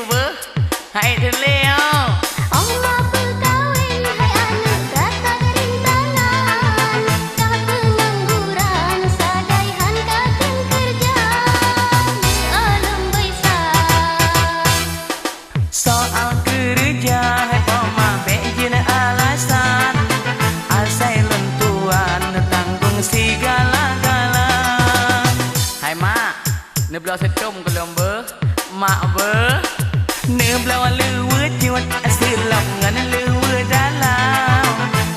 ber hai terleo Allah berkawin hai anak kata rintangan kah pengangguran sadaihan kakek kerja di alam besar soal kerja hai poma bejin alasan asai lentuan tanggung segala-gala hai mak ne blau setum kelom ber mak ber ne blau lewet jiwat asilap ngan lewet dalam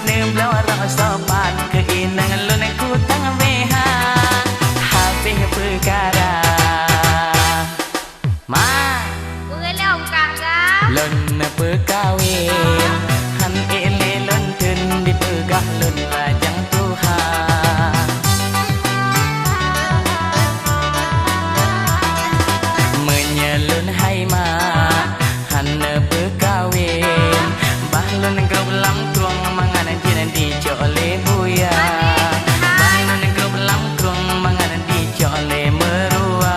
ne blau rasa sopan keinang lon ku tang beha habis perkara ma Berlau kakak lon perkawin han ele lon ten dipegah lon lajang Tuhan menyelun hai ma han perkawin bah lon grop lam truang mangan jin di jole buya bah lon grop lam truang mangan di jole merua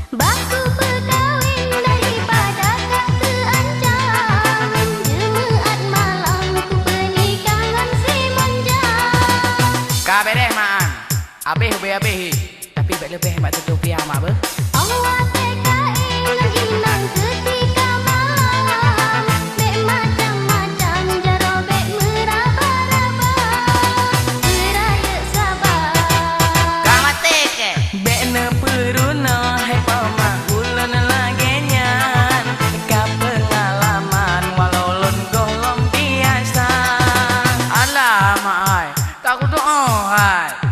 Baku berkawin daripada tak terancam Jemaat malam ku pernikahan si manja Kabeh deh maan. Habis habis. Tapi bek lebih mak tutup dia mak ber. Allah TKI inang ketika malam Bek macam-macam jaro bek meraba-raba Beraya sabar Kamate ke. Bek ne peruna hai pama bulan lagi nyan. Ka pengalaman walau lon golong biasa. Alah mak ai. Tak ku doa hai.